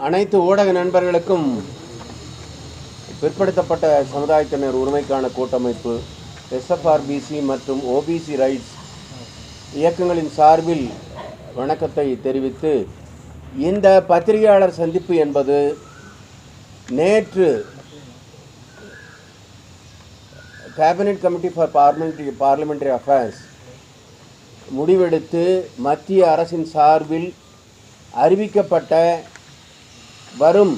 அனைத்து ஊடக நண்பர்களுக்கும் பிற்படுத்தப்பட்ட சமுதாயத்தினர் உரிமைக்கான கூட்டமைப்பு எஸ்எஃப்ஆர்பிசி மற்றும் ஓபிசி ரைட்ஸ் இயக்கங்களின் சார்பில் வணக்கத்தை தெரிவித்து, இந்த பத்திரிகையாளர் சந்திப்பு என்பது நேற்று cabinet committee for parliamentary affairs முடிவெடுத்து மத்திய அரசின் சார்பில் அறிவிக்கப்பட்ட வரும்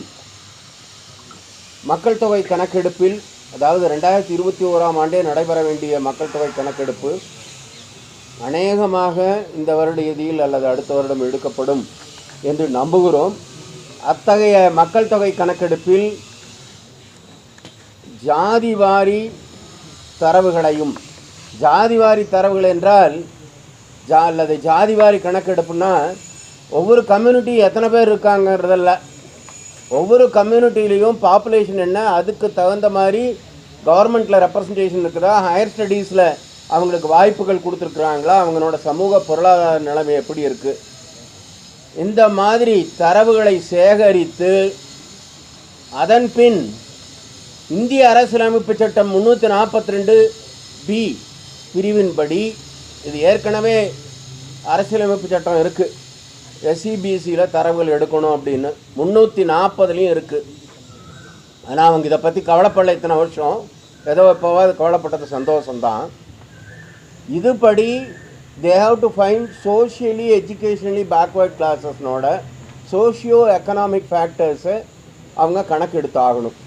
மக்கள் தொகை கணக்கெடுப்பில், அதாவது 2021ஆம் ஆண்டே நடைபெற வேண்டிய மக்கள் தொகை கணக்கெடுப்பு அநேகமாக இந்த வருட இறுதியில் அல்லது அடுத்த வருடம் எடுக்கப்படும் என்று நம்புகிறோம். அத்தகைய மக்கள் தொகை கணக்கெடுப்பில் ஜாதிவாரி தரவுகளையும், ஜாதிவாரி தரவுகள் என்றால் அல்லது ஜாதிவாரி கணக்கெடுப்புனா ஒவ்வொரு கம்யூனிட்டி எத்தனை பேர் இருக்காங்கிறதில்ல, ஒவ்வொரு கம்யூனிட்டிலையும் பாப்புலேஷன் என்ன, அதுக்கு தகுந்த மாதிரி கவர்மெண்ட்டில் ரெப்ரசன்டேஷன் இருக்குதா, ஹையர் ஸ்டடீஸில் அவங்களுக்கு வாய்ப்புகள் கொடுத்துருக்குறாங்களா, அவங்களோட சமூக பொருளாதார நிலைமை எப்படி இருக்குது, இந்த மாதிரி தரவுகளை சேகரித்து அதன் பின் இந்திய அரசியலமைப்பு சட்டம் 342B பிரிவின்படி, இது ஏற்கனவே அரசியலமைப்பு சட்டம் இருக்குது, எஸ்சிபிசியில் தரவுகள் எடுக்கணும் அப்படின்னு 340லையும் இருக்குது. ஆனால் அவங்க இதை பற்றி கவலைப்படல இத்தனை வருஷம், ஏதோ இப்போவாது கவலைப்பட்டது சந்தோஷம்தான். இதுபடி they have to find socially educationally backward கிளாஸஸ்னோட சோஷியோ எக்கனாமிக் ஃபேக்டர்ஸை அவங்க கணக்கு எடுத்து ஆகணும்.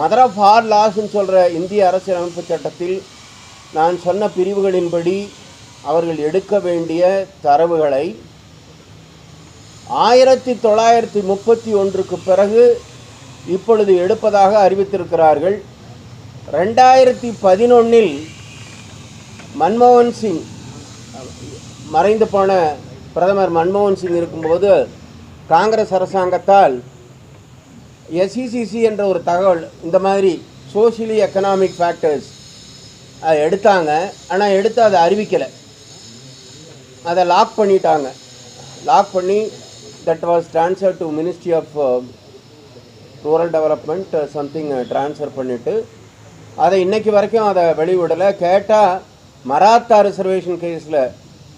மதர் ஆஃப் ஆல் லாஸ்ன்னு சொல்கிற இந்திய அரசியலமைப்பு சட்டத்தில் நான் சொன்ன பிரிவுகளின்படி அவர்கள் எடுக்க வேண்டிய தரவுகளை 1931க்கு பிறகு இப்பொழுது எடுப்பதாக அறிவித்திருக்கிறார்கள். 2011இல் மன்மோகன் சிங், மறைந்து போன பிரதமர் மன்மோகன் சிங் இருக்கும்போது காங்கிரஸ் அரசாங்கத்தால் எஸ்இசிசி என்ற ஒரு தகவல், இந்த மாதிரி சோஷியலி எக்கனாமிக் ஃபேக்டர்ஸ் அதை எடுத்தாங்க. ஆனால் எடுத்து அதை அறிவிக்கலை, அதை லாக் பண்ணிட்டாங்க. லாக் பண்ணி that was transfer to ministry of rural development something transfer பண்ணிவிட்டு அதை இன்றைக்கி வரைக்கும் அதை வெளிவிடலை. கேட்டால் மராத்தா ரிசர்வேஷன் கேஸில்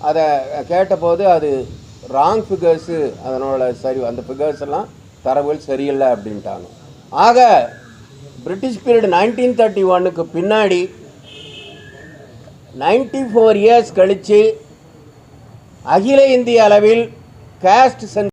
அதை கேட்டபோது அது ராங் ஃபிகர்ஸு, அதனோட சரி அந்த ஃபிகர்ஸ் எல்லாம் தரவுகள் சரியில்லை அப்படின்ட்டாங்க. ஆக பிரிட்டிஷ் பீரியட் 1931க்கு பின்னாடி 94 இயர்ஸ் கழித்து அகில இந்திய அளவில் கேஸ்ட்